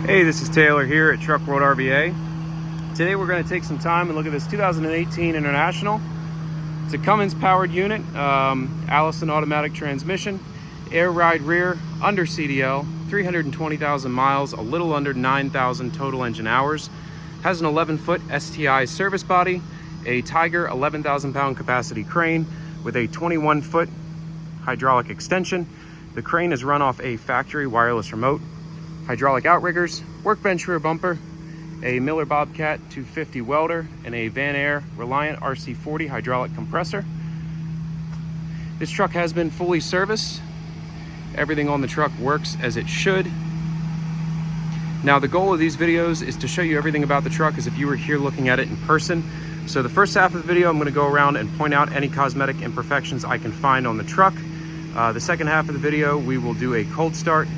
Hey, this is Taylor here at Truck World RVA. Today we're going to take some time and look at this 2018 International. It's a Cummins powered unit, Allison automatic transmission, air ride rear, under CDL, 320,000 miles, a little under 9,000 total engine hours. Has an 11-foot STI service body, a Tiger 11,000 pound capacity crane with a 21-foot hydraulic extension. The crane is run off a factory wireless remote. Hydraulic outriggers, workbench rear bumper, a Miller Bobcat 250 welder, and a Van Air Reliant RC40 hydraulic compressor. This truck has been fully serviced. Everything on the truck works as it should. Now, the goal of these videos is to show you everything about the truck as if you were here looking at it in person. So the first half of the video, I'm going to go around and point out any cosmetic imperfections I can find on the truck. The second half of the video, we will do a cold start,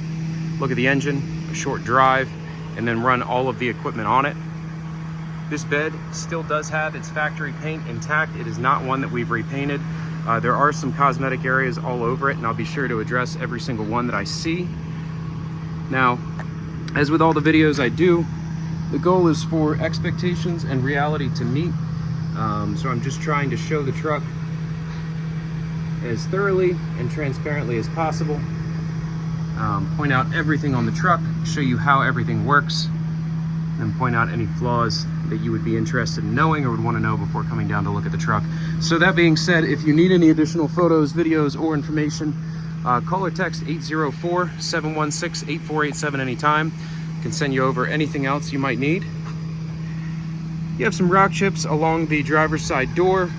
look at the engine, a short drive, and then run all of the equipment on it. This bed still does have its factory paint intact. It is not one that we've repainted. There are some cosmetic areas all over it, and I'll be sure to address every single one that I see. Now, as with all the videos I do, the goal is for expectations and reality to meet. So I'm just trying to show the truck as thoroughly and transparently as possible. Point out everything on the truck, show you how everything works, and point out any flaws that you would be interested in knowing or would want to know before coming down to look at the truck. So that being said, if you need any additional photos, videos, or information, call or text 804-716-8487 anytime. I can send you over anything else you might need. You have some rock chips along the driver's side door,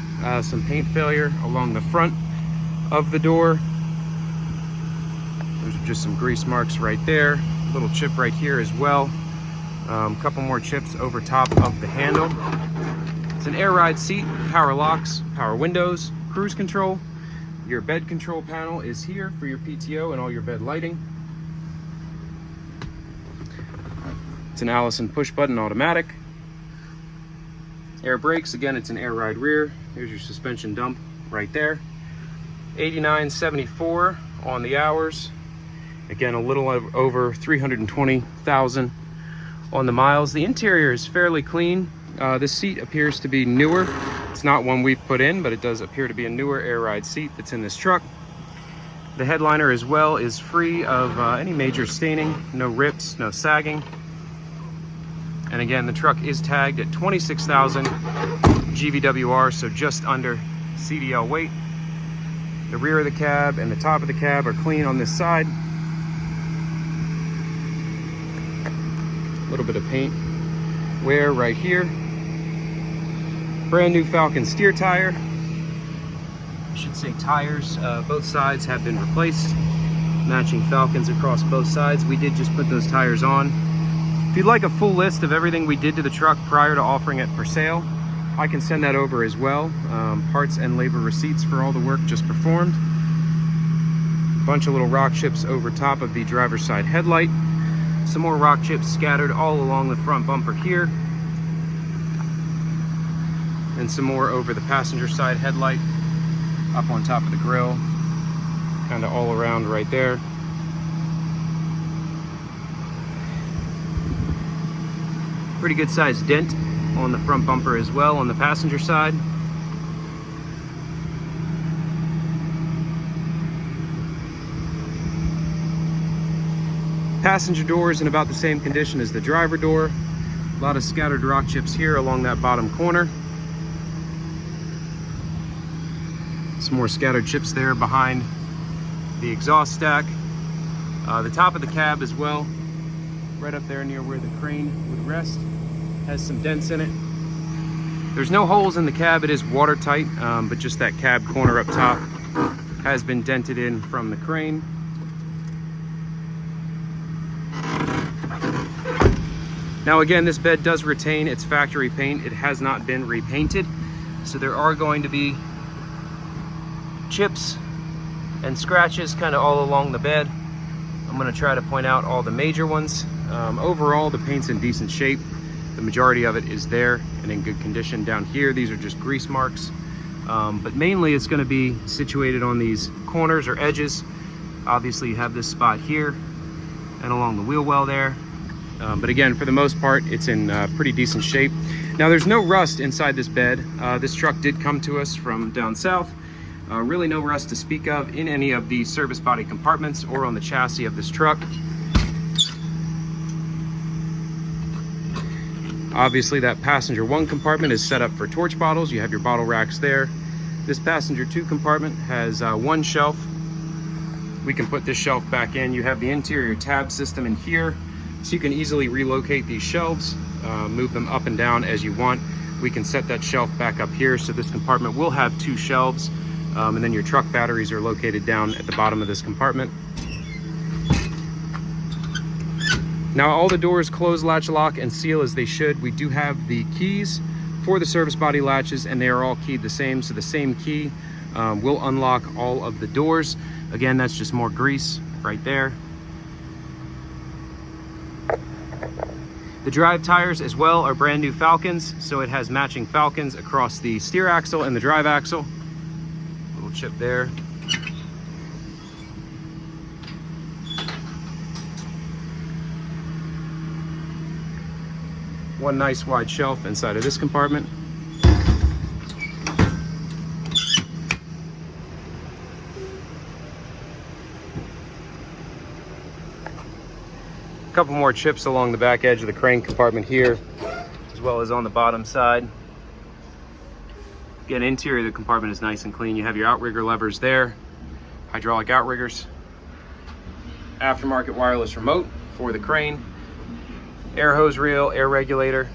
some paint failure along the front of the door. There's just some grease marks right there. A little chip right here as well. A couple more chips over top of the handle. It's an air ride seat, power locks, power windows, cruise control. Your bed control panel is here for your PTO and all your bed lighting. It's an Allison push button automatic. Air brakes, again, it's an air ride rear. Here's your suspension dump right there. 89.74 on the hours. Again, a little over 320,000 on the miles. The interior is fairly clean. This seat appears to be newer. It's not one we've put in, but it does appear to be a newer air ride seat that's in this truck. The headliner as well is free of any major staining, no rips, no sagging. And again, the truck is tagged at 26,000 GVWR, so just under CDL weight. The rear of the cab and the top of the cab are clean on this side. A little bit of paint wear right here. Brand new Falcon steer tire. I should say tires. Both sides have been replaced. Matching Falcons across both sides. We did just put those tires on. If you'd like a full list of everything we did to the truck prior to offering it for sale, I can send that over as well. Parts and labor receipts for all the work just performed. A bunch of little rock chips over top of the driver's side headlight. Some more rock chips scattered all along the front bumper here. And some more over the passenger side headlight, up on top of the grille, kind of all around right there. Pretty good sized dent on the front bumper as well on the passenger side. Passenger door is in about the same condition as the driver door. A lot of scattered rock chips here along that bottom corner. Some more scattered chips there behind the exhaust stack. The top of the cab as well, right up there near where the crane would rest, has some dents in it. There's no holes in the cab, it is watertight, but just that cab corner up top has been dented in from the crane. Now again, this bed does retain its factory paint. It has not been repainted. So there are going to be chips and scratches kind of all along the bed. I'm going to try to point out all the major ones. Overall, the paint's in decent shape. The majority of it is there and in good condition. Down here, these are just grease marks. But mainly it's going to be situated on these corners or edges. Obviously you have this spot here and along the wheel well there. But again, for the most part, it's in pretty decent shape. Now, there's no rust inside this bed. This truck did come to us from down south. Really no rust to speak of in any of the service body compartments or on the chassis of this truck. Obviously, that passenger 1 compartment is set up for torch bottles. You have your bottle racks there. This passenger 2 compartment has 1 shelf. We can put this shelf back in. You have the interior tab system in here, so you can easily relocate these shelves, move them up and down as you want. We can set that shelf back up here, so this compartment will have 2 shelves, and then your truck batteries are located down at the bottom of this compartment. Now, all the doors close, latch, lock, and seal as they should. We do have the keys for the service body latches, and they are all keyed the same, so the same key will unlock all of the doors. Again, that's just more grease right there. The drive tires as well are brand new Falcons, so it has matching Falcons across the steer axle and the drive axle. Little chip there. One nice wide shelf inside of this compartment. A couple more chips along the back edge of the crane compartment here, as well as on the bottom side. Again, interior of the compartment is nice and clean. You have your outrigger levers there, hydraulic outriggers, aftermarket wireless remote for the crane, air hose reel, air regulator.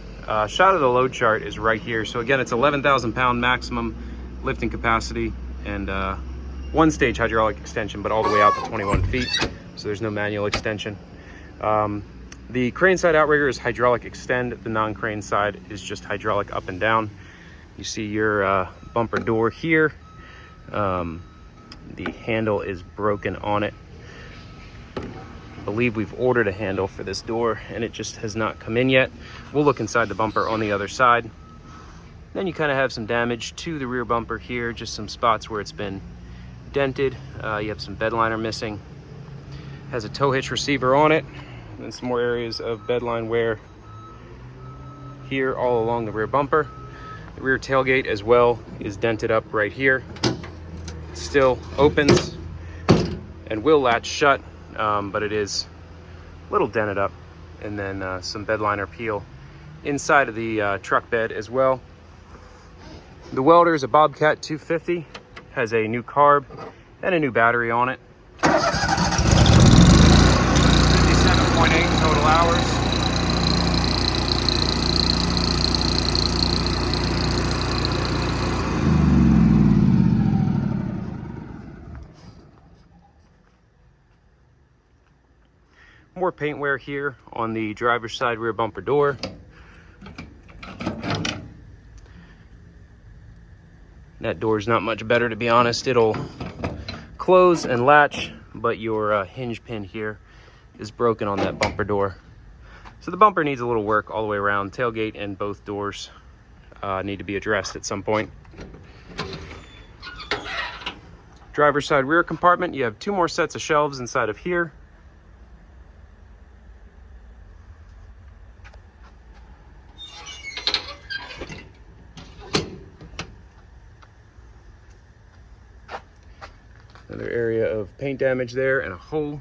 Shot of the load chart is right here. So again, it's 11,000 pound maximum lifting capacity and 1-stage hydraulic extension, but all the way out to 21 feet. So there's no manual extension. The crane side outrigger is hydraulic extend. The non-crane side is just hydraulic up and down. You see your bumper door here. The handle is broken on it. I believe we've ordered a handle for this door and it just has not come in yet. We'll look inside the bumper on the other side. Then you kind of have some damage to the rear bumper here, just some spots where it's been dented. You have some bed liner missing. Has a tow hitch receiver on it, and some more areas of bed line wear here all along the rear bumper. The rear tailgate as well is dented up right here. It still opens and will latch shut, but it is a little dented up. And then some bed liner peel inside of the truck bed as well. The welder is a Bobcat 250, has a new carb and a new battery on it. 57.8 total hours. More paint wear here on the driver's side rear bumper door. That door is not much better, to be honest. It'll close and latch, but your hinge pin here is broken on that bumper door. So the bumper needs a little work all the way around. Tailgate and both doors need to be addressed at some point. Driver's side rear compartment, you have 2 more sets of shelves inside of here. Another area of paint damage there and a hole.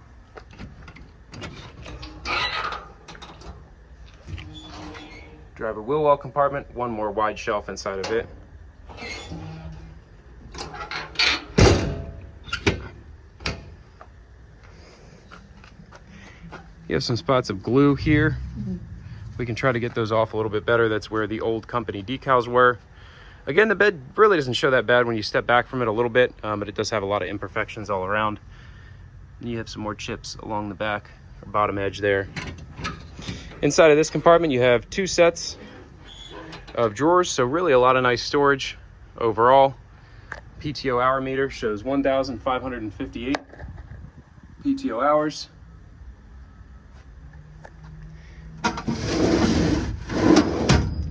Driver wheel well compartment, 1 more wide shelf inside of it. You have some spots of glue here. We can try to get those off a little bit better. That's where the old company decals were. Again, the bed really doesn't show that bad when you step back from it a little bit, but it does have a lot of imperfections all around. And you have some more chips along the back or bottom edge there. Inside of this compartment, you have 2 sets of drawers, so really a lot of nice storage overall. PTO hour meter shows 1,558 PTO hours.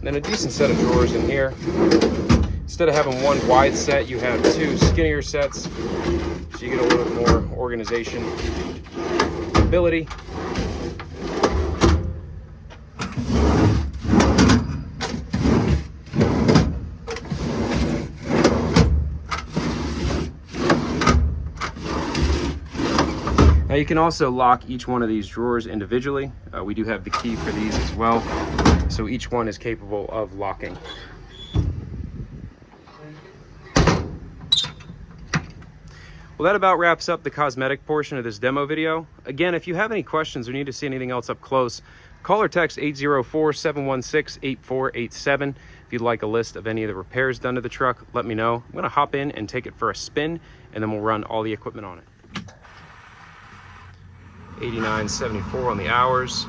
Then a decent set of drawers in here. Instead of having 1 wide set, you have 2 skinnier sets, so you get a little bit more organization ability. Now you can also lock each one of these drawers individually. We do have the key for these as well, so each one is capable of locking. Well, that about wraps up the cosmetic portion of this demo video. Again, if you have any questions or need to see anything else up close, call or text 804-716-8487. If you'd like a list of any of the repairs done to the truck, let me know. I'm gonna hop in and take it for a spin, and then we'll run all the equipment on it. 89.74 on the hours.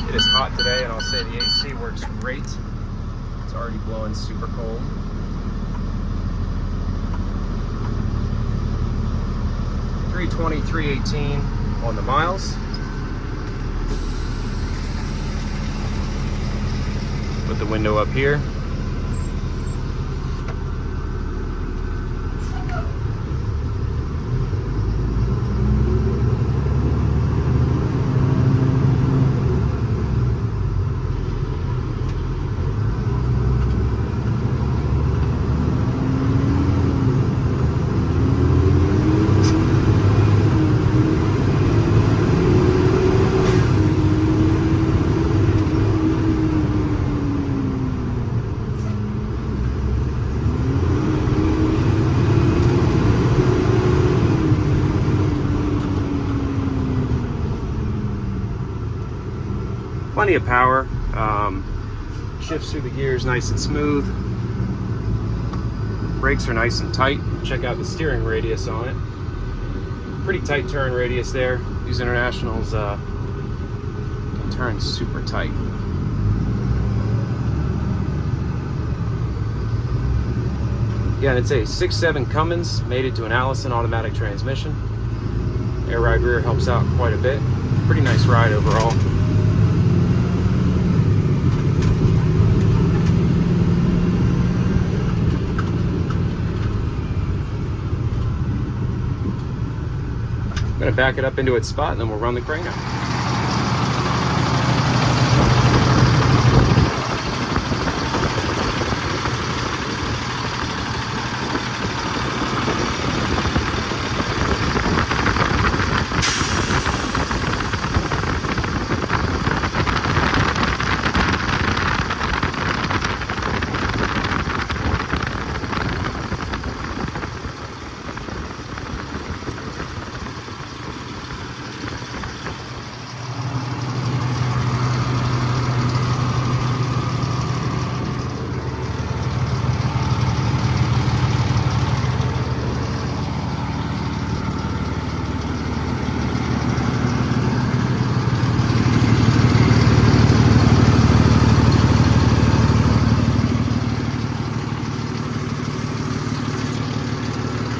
It is hot today, and I'll say the AC works great. It's already blowing super cold. 320, 318 on the miles. Put the window up here. Plenty of power, shifts through the gears nice and smooth. Brakes are nice and tight. Check out the steering radius on it. Pretty tight turn radius there. These Internationals can turn super tight. Yeah, and it's a 6.7 Cummins, mated to an Allison automatic transmission. Air ride rear helps out quite a bit. Pretty nice ride overall. I'm going to back it up into its spot, and then we'll run the crane out.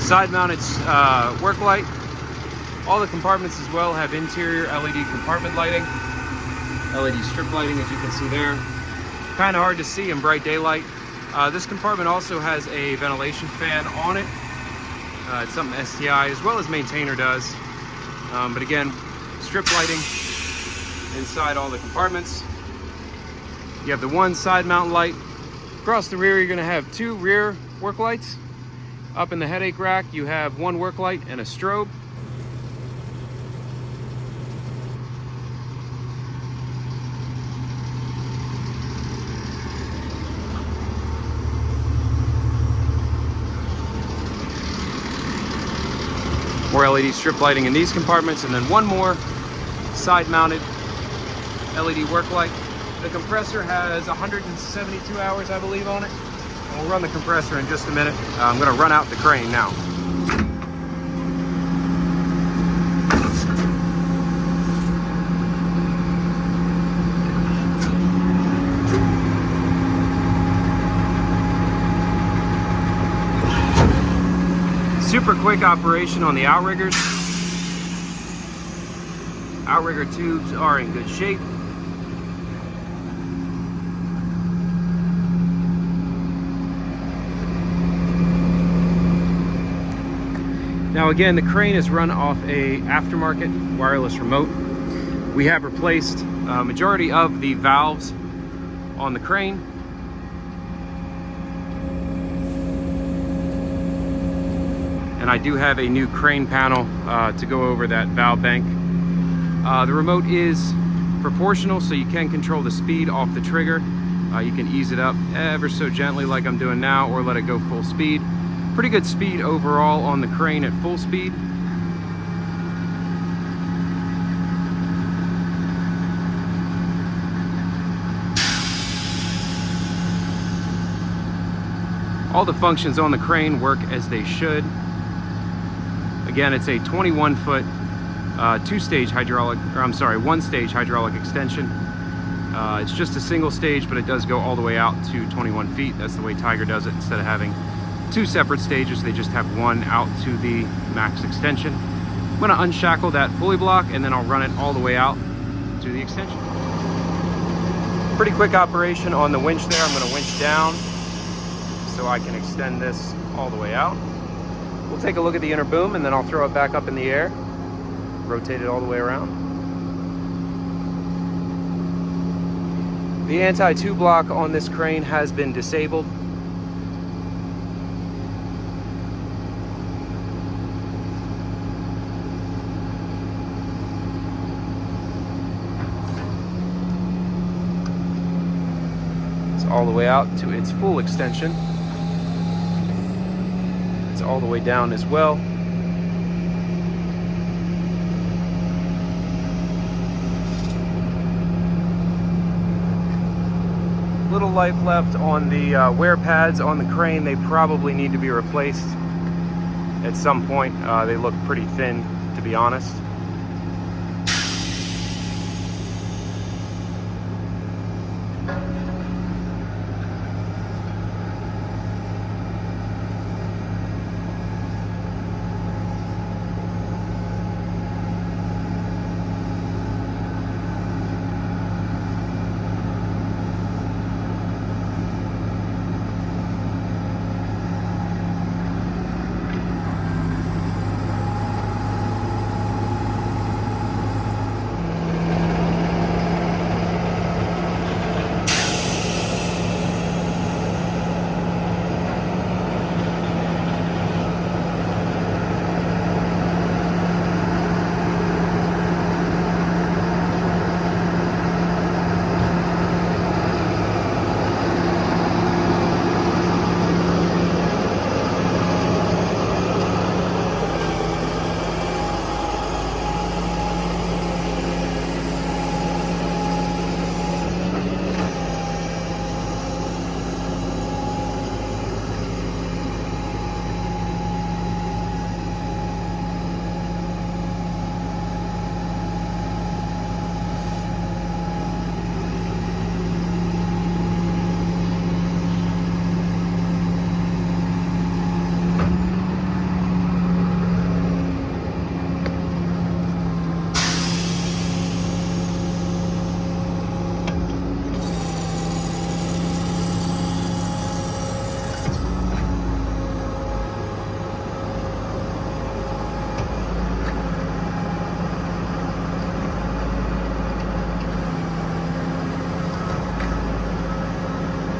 Side-mounted work light. All the compartments as well have interior LED compartment lighting, LED strip lighting, as you can see there. Kind of hard to see in bright daylight. This compartment also has a ventilation fan on it. It's something STI as well as Maintainer does. But again, strip lighting inside all the compartments. You have the one side mount light. Across the rear, you're going to have two rear work lights. Up in the headache rack, you have one work light and a strobe. More LED strip lighting in these compartments, and then one more side-mounted LED work light. The compressor has 172 hours, I believe, on it. We'll run the compressor in just a minute. I'm going to run out the crane now. Super quick operation on the outriggers. Outrigger tubes are in good shape. Now again, the crane is run off a aftermarket wireless remote. We have replaced a majority of the valves on the crane. And I do have a new crane panel to go over that valve bank. The remote is proportional, so you can control the speed off the trigger. You can ease it up ever so gently like I'm doing now, or let it go full speed. Pretty good speed overall on the crane at full speed. All the functions on the crane work as they should. Again, it's a 21-foot one-stage hydraulic extension. It's just a single stage, but it does go all the way out to 21 feet. That's the way Tiger does it. Instead of having two separate stages, they just have one out to the max extension. I'm going to unshackle that pulley block, and then I'll run it all the way out to the extension. Pretty quick operation on the winch there. I'm going to winch down so I can extend this all the way out. We'll take a look at the inner boom, and then I'll throw it back up in the air, rotate it all the way around. The anti-2 block on this crane has been disabled. It's all the way out to its full extension. It's all the way down as well. Little life left on the wear pads on the crane. They probably need to be replaced at some point. They look pretty thin, to be honest.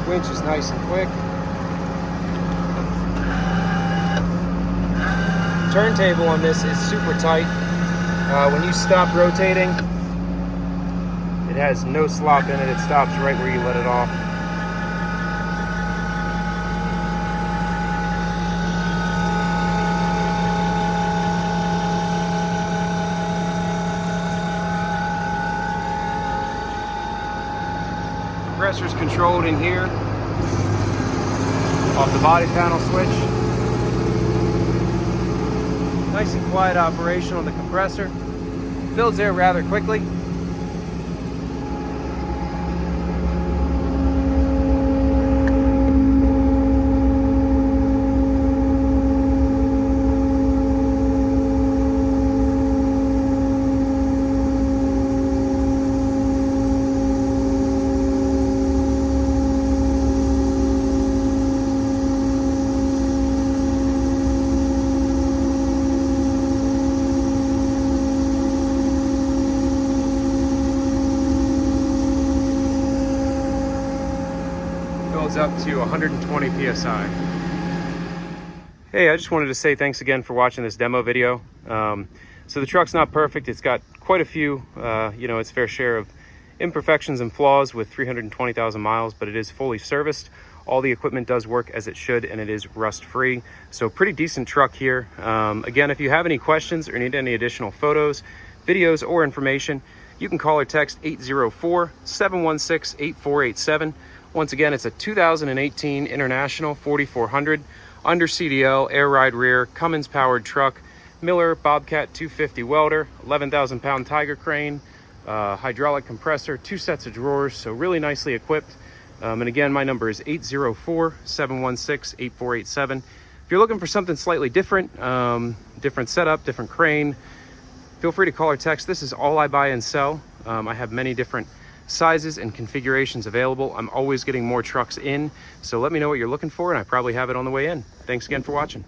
Winch is nice and quick. Turntable on this is super tight. When you stop rotating, it has no slop in it. It stops right where you let it off. Compressor's controlled in here off the body panel switch. Nice and quiet operation on the compressor. Fills air rather quickly. Up to 120 psi. Hey, I just wanted to say thanks again for watching this demo video. So the truck's not perfect. It's got quite a few, its fair share of imperfections and flaws with 320,000 miles, but it is fully serviced. All the equipment does work as it should, and it is rust-free. So pretty decent truck here. Again, if you have any questions or need any additional photos, videos, or information, you can call or text 804-716-8487. Once again, it's a 2018 International 4400 under CDL, air ride rear, Cummins powered truck, Miller Bobcat 250 welder, 11,000 pound Tiger crane, hydraulic compressor, 2 sets of drawers, so really nicely equipped. And again, my number is 804-716-8487. If you're looking for something slightly different, different setup, different crane, feel free to call or text. This is all I buy and sell. I have many different sizes and configurations available. I'm always getting more trucks in, so let me know what you're looking for, and I probably have it on the way in. Thanks again for watching.